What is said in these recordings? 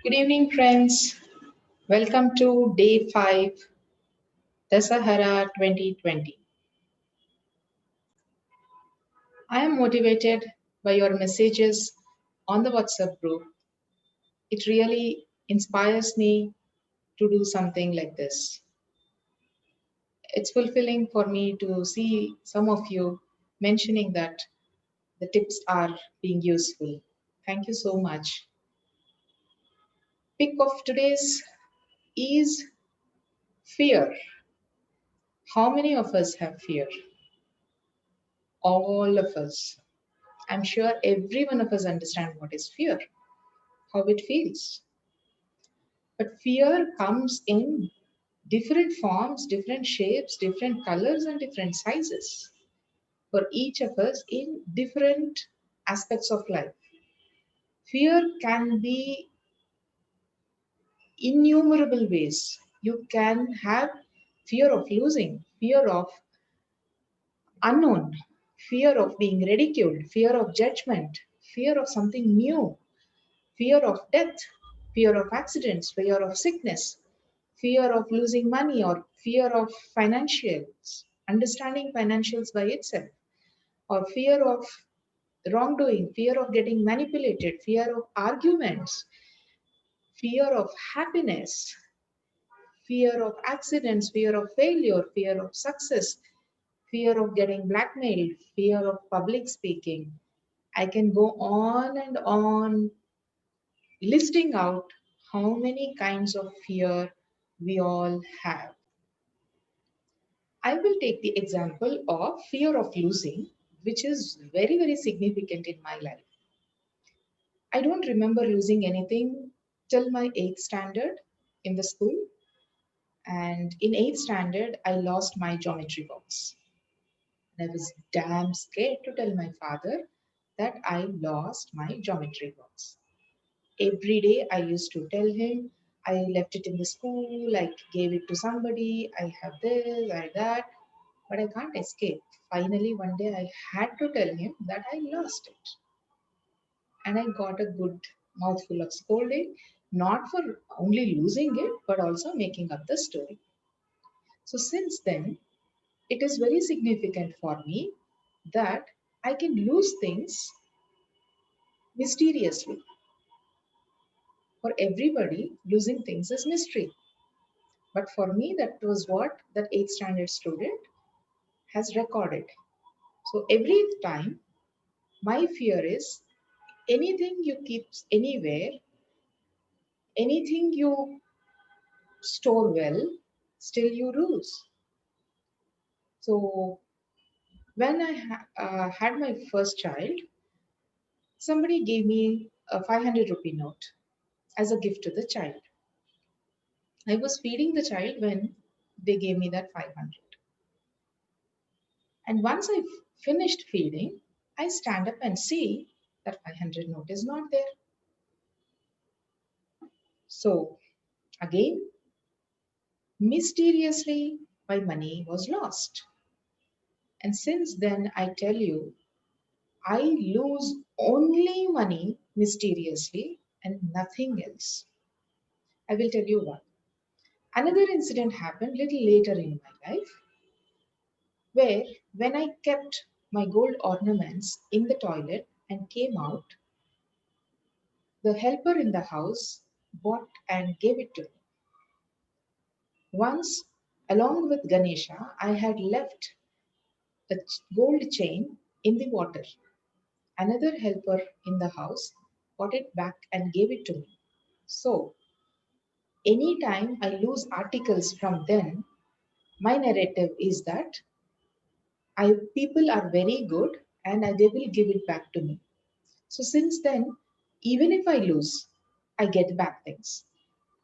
Good evening, friends. Welcome to day 5, dasa hara 2020. I am motivated by your messages on the WhatsApp group. It really inspires me to do something like this. It's fulfilling for me to see some of you mentioning that the tips are being useful. Thank you so much. Pick of today's is fear. How many of us have fear? All of us. I'm sure every one of us understand what is fear, how it feels. But fear comes in different forms, different shapes, different colors, and different sizes for each of us in different aspects of life. Fear can be innumerable ways. You can have fear of losing, fear of unknown, fear of being ridiculed, fear of judgment, fear of something new, fear of death, fear of accidents, fear of sickness, fear of losing money, or fear of financials, understanding financials by itself, or fear of wrongdoing, fear of getting manipulated, fear of arguments, fear of happiness, fear of accidents, fear of failure, fear of success, fear of getting blackmailed, fear of public speaking. I can go on and on listing out how many kinds of fear we all have. I will take the example of fear of losing, which is very, very significant in my life. I don't remember losing anything till my 8th standard in the school. And in 8th standard, I lost my geometry box. And I was damn scared to tell my father that I lost my geometry box. Every day I used to tell him, I left it in the school, I gave it to somebody, I have this, I that, but I can't escape. Finally, one day I had to tell him that I lost it. And I got a good mouthful of scolding, not for only losing it, but also making up the story. So, since then, it is very significant for me that I can lose things mysteriously. For everybody, losing things is mystery. But for me, that was what that 8th standard student has recorded. So every time, my fear is anything you keep anywhere, anything you store well, still you lose. So when I had my first child, somebody gave me a 500 rupee note as a gift to the child. I was feeding the child when they gave me that 500. And once I finished feeding, I stand up and see that 500 note is not there. So again, mysteriously, my money was lost. And since then, I tell you, I lose only money mysteriously and nothing else. I will tell you why. Another incident happened little later in my life where when I kept my gold ornaments in the toilet and came out, the helper in the house bought and gave it to me. Once, along with Ganesha, I had left a gold chain in the water. Another helper in the house got it back and gave it to me. So, anytime I lose articles from them, my narrative is that people are very good and they will give it back to me. So, since then, even if I lose, I get back things.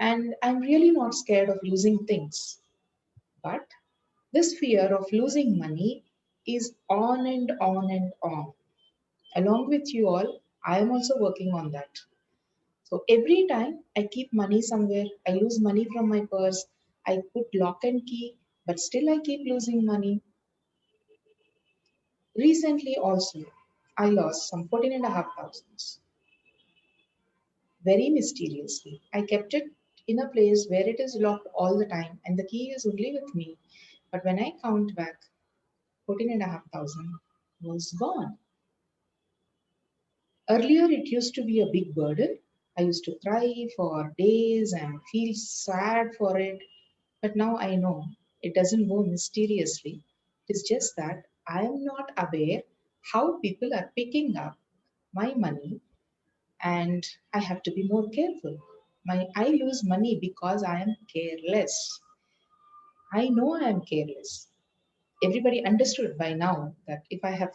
And I'm really not scared of losing things. But this fear of losing money is on and on and on. Along with you all, I am also working on that. So every time I keep money somewhere, I lose money from my purse, I put lock and key, but still I keep losing money. Recently also, I lost some 14,500. very mysteriously. I kept it in a place where it is locked all the time and the key is only with me. But when I count back, 14,500 was gone. Earlier, it used to be a big burden. I used to cry for days and feel sad for it. But now I know it doesn't go mysteriously. It's just that I am not aware how people are picking up my money and I have to be more careful. I lose money because I am careless. I know I am careless. Everybody understood by now that if I have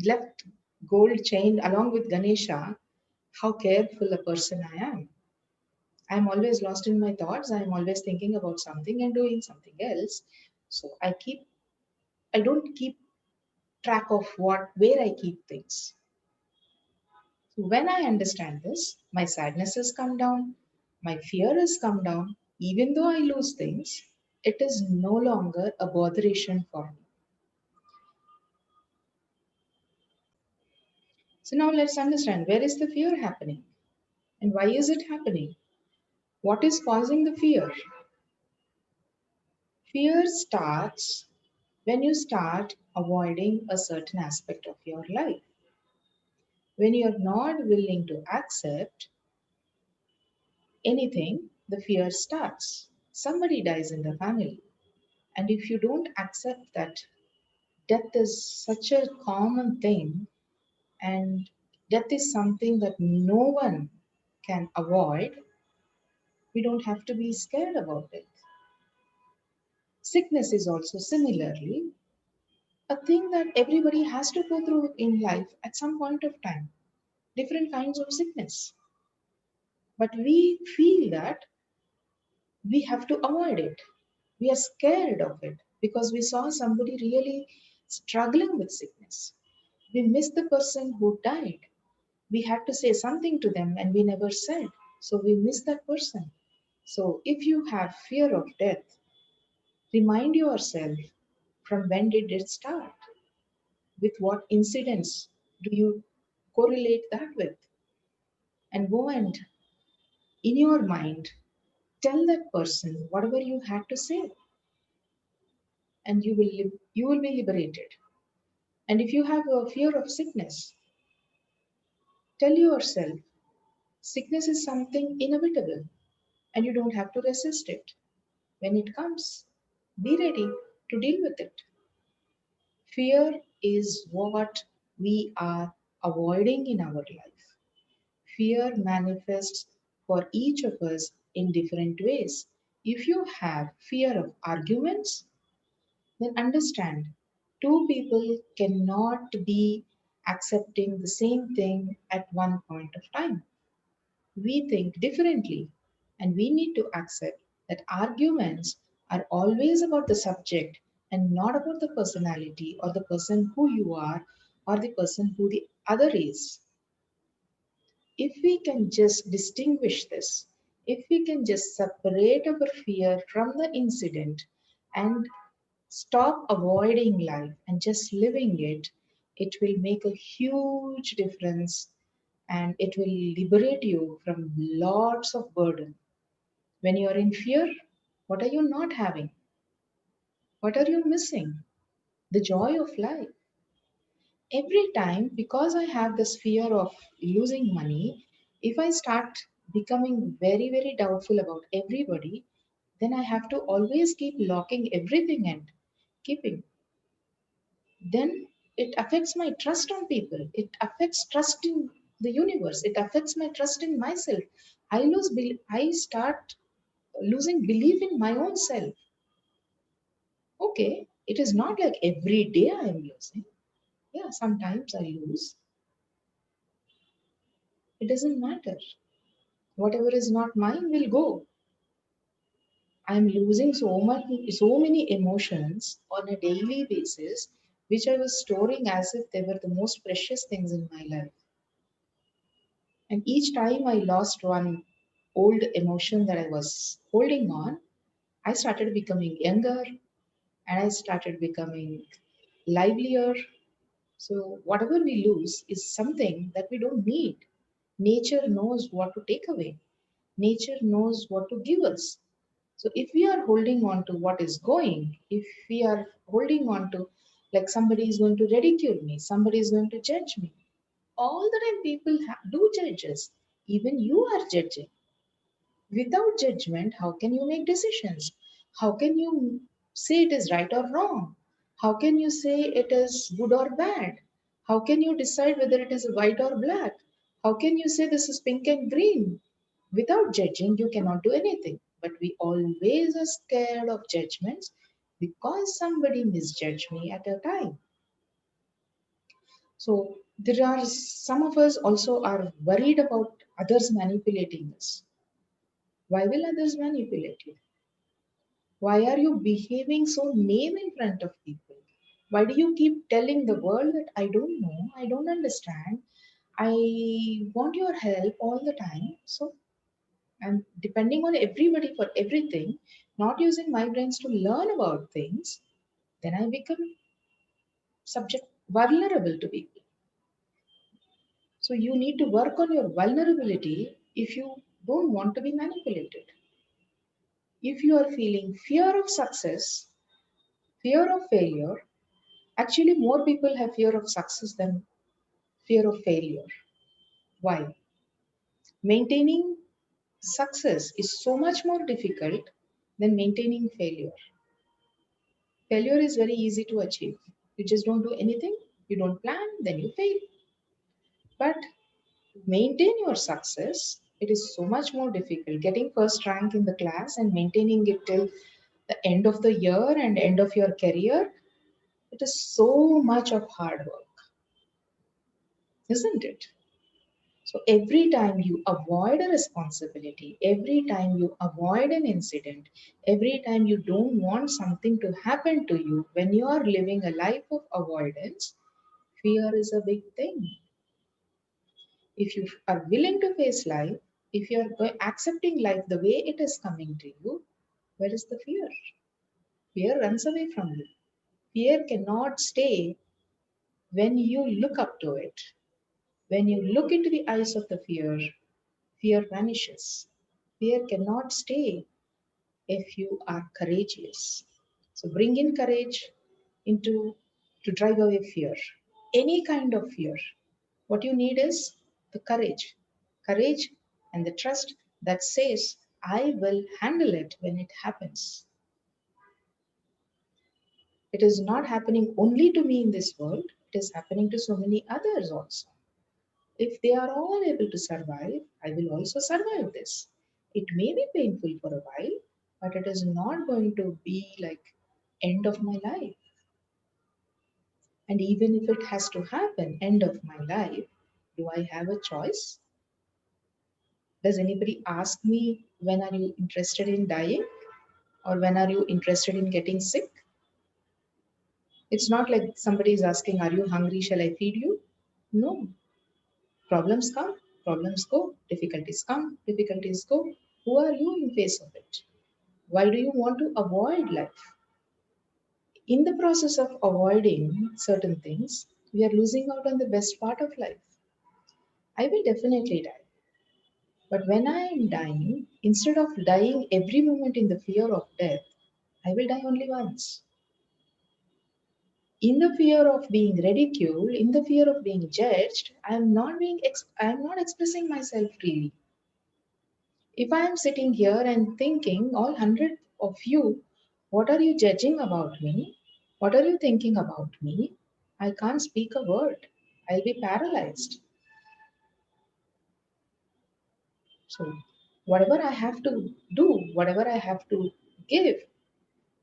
left gold chain along with Ganesha, how careful a person I am. I am always lost in my thoughts. I am always thinking about something and doing something else. So I don't keep track of where I keep things. So when I understand this, my sadness has come down, my fear has come down. Even though I lose things, it is no longer a botheration for me. So now let's understand, where is the fear happening and why is it happening? What is causing the fear? Fear starts when you start avoiding a certain aspect of your life. When you're not willing to accept anything, the fear starts. Somebody dies in the family. And if you don't accept that death is such a common thing and death is something that no one can avoid, we don't have to be scared about it. Sickness is also similarly a thing that everybody has to go through in life at some point of time. Different kinds of sickness. But we feel that we have to avoid it. We are scared of it because we saw somebody really struggling with sickness. We miss the person who died. We had to say something to them and we never said. So we miss that person. So if you have fear of death, remind yourself, from when did it start? With what incidents do you correlate that with? And go and, in your mind, tell that person whatever you had to say, and you will be liberated. And if you have a fear of sickness, tell yourself sickness is something inevitable and you don't have to resist it. When it comes, be ready to deal with it. Fear is what we are avoiding in our life. Fear manifests for each of us in different ways. If you have fear of arguments, then understand two people cannot be accepting the same thing at one point of time. We think differently, and we need to accept that arguments are always about the subject and not about the personality or the person who you are or the person who the other is. If we can just distinguish this, if we can just separate our fear from the incident and stop avoiding life and just living it, it will make a huge difference and it will liberate you from lots of burden. When you are in fear, what are you not having? What are you missing? The joy of life. Every time, because I have this fear of losing money, if I start becoming very, very doubtful about everybody, then I have to always keep locking everything and keeping. Then it affects my trust on people. It affects trust in the universe. It affects my trust in myself. I start losing belief in my own self. Okay, it is not like every day I am losing. Yeah, sometimes I lose. It doesn't matter. Whatever is not mine will go. I'm losing so many emotions on a daily basis, which I was storing as if they were the most precious things in my life. And each time I lost one old emotion that I was holding on, I started becoming younger and I started becoming livelier. So, whatever we lose is something that we don't need. Nature knows what to take away. Nature knows what to give us. So if we are holding on to what is going, if we are holding on to, like, somebody is going to ridicule me, somebody is going to judge me, all the time people do judge us. Even you are judging. Without judgment, how can you make decisions? How can you say it is right or wrong? How can you say it is good or bad? How can you decide whether it is white or black? How can you say this is pink and green? Without judging, you cannot do anything. But we always are scared of judgments because somebody misjudged me at a time. So there are some of us also are worried about others manipulating us. Why will others manipulate you? Why are you behaving so naive in front of people? Why do you keep telling the world that I don't know, I don't understand, I want your help all the time? So I'm depending on everybody for everything, not using my brains to learn about things, then I become subject vulnerable to people. So you need to work on your vulnerability if you don't want to be manipulated. If you are feeling fear of success, fear of failure, actually, more people have fear of success than fear of failure. Why? Maintaining success is so much more difficult than maintaining failure. Failure is very easy to achieve. You just don't do anything, you don't plan, then you fail. But to maintain your success, it is so much more difficult. Getting first rank in the class and maintaining it till the end of the year and end of your career, it is so much of hard work, isn't it? So every time you avoid a responsibility, every time you avoid an incident, every time you don't want something to happen to you, when you are living a life of avoidance, fear is a big thing. If you are willing to face life, if you are accepting life the way it is coming to you, where is the fear? Fear runs away from you. Fear cannot stay when you look up to it. When you look into the eyes of the fear, fear vanishes. Fear cannot stay if you are courageous. So bring in courage into to drive away fear. Any kind of fear. What you need is the courage. Courage and the trust that says, I will handle it when it happens. It is not happening only to me in this world, it is happening to so many others also. If they are all able to survive, I will also survive this. It may be painful for a while, but it is not going to be like end of my life. And even if it has to happen, end of my life, do I have a choice? Does anybody ask me when are you interested in dying or when are you interested in getting sick? It's not like somebody is asking, are you hungry? Shall I feed you? No. Problems come, problems go, difficulties come, difficulties go. Who are you in face of it? Why do you want to avoid life? In the process of avoiding certain things, we are losing out on the best part of life. I will definitely die. But when I am dying, instead of dying every moment in the fear of death, I will die only once. In the fear of being ridiculed, in the fear of being judged, I am not expressing myself freely. If I am sitting here and thinking, all hundred of you, what are you judging about me? What are you thinking about me? I can't speak a word. I'll be paralyzed. So, whatever I have to do, whatever I have to give,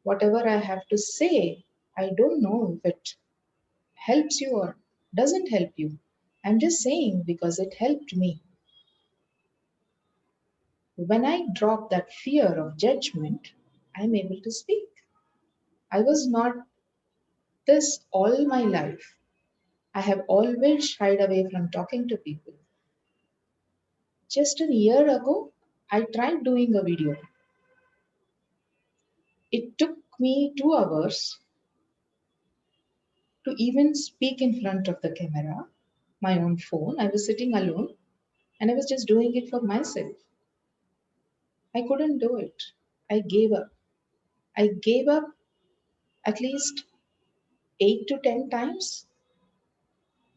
whatever I have to say, I don't know if it helps you or doesn't help you. I'm just saying because it helped me. When I drop that fear of judgment, I'm able to speak. I was not this all my life. I have always shied away from talking to people. Just a year ago, I tried doing a video. It took me 2 hours to even speak in front of the camera, my own phone. I was sitting alone. And I was just doing it for myself. I couldn't do it. I gave up. I gave up at least 8 to 10 times.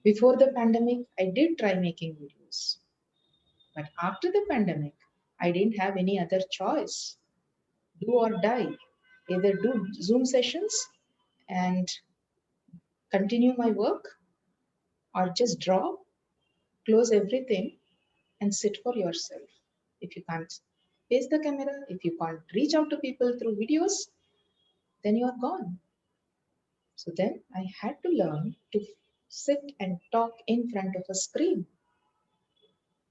Before the pandemic, I did try making videos. But after the pandemic, I didn't have any other choice. Do or die. Either do Zoom sessions and continue my work, or just drop, close everything, and sit for yourself. If you can't face the camera, if you can't reach out to people through videos, then you are gone. So then I had to learn to sit and talk in front of a screen.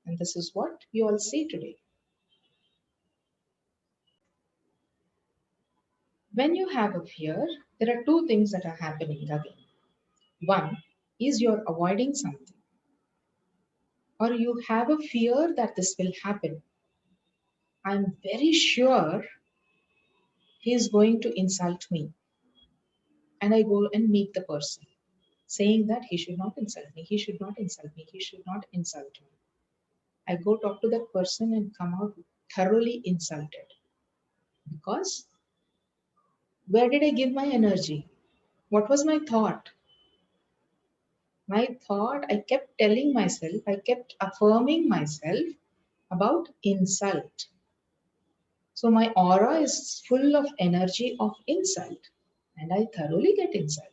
And this is what you all see today. When you have a fear, there are two things that are happening again. One is you're avoiding something, or you have a fear that this will happen. I'm very sure he is going to insult me. And I go and meet the person, saying that he should not insult me, he should not insult me, he should not insult me. I go talk to that person and come out thoroughly insulted. Because where did I give my energy? What was my thought? My thought, I kept telling myself, I kept affirming myself about insult. So my aura is full of energy of insult, and I thoroughly get insulted.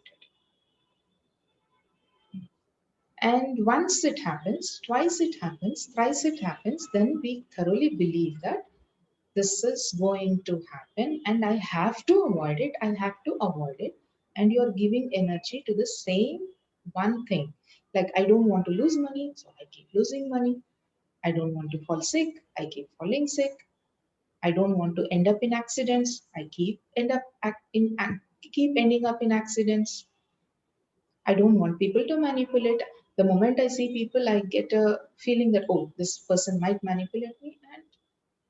And once it happens, twice it happens, thrice it happens, then we thoroughly believe that this is going to happen and I have to avoid it. I have to avoid it. And you're giving energy to the same one thing. Like, I don't want to lose money, so I keep losing money. I don't want to fall sick, I keep falling sick. I don't want to end up in accidents, I keep ending up in accidents. I don't want people to manipulate. The moment I see people, I get a feeling that, oh, this person might manipulate me, and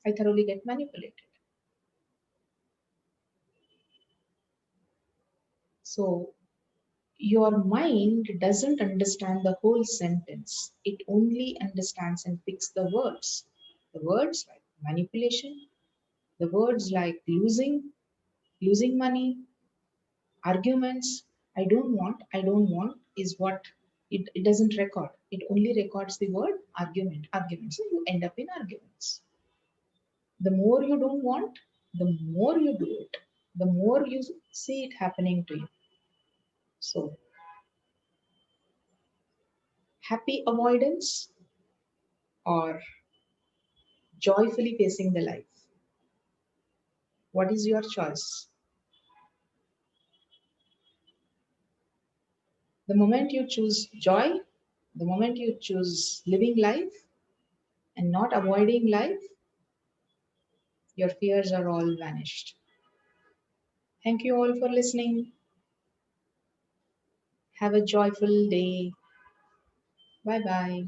I thoroughly get manipulated. So, your mind doesn't understand the whole sentence, it only understands and picks the words. The words like manipulation, the words like losing money, arguments. I don't want is what it doesn't record. It only records the word argument. So you end up in arguments. The more you don't want, the more you do it, the more you see it happening to you. So, happy avoidance or joyfully facing the life? What is your choice? The moment you choose joy, the moment you choose living life and not avoiding life, your fears are all vanished. Thank you all for listening. Have a joyful day. Bye bye.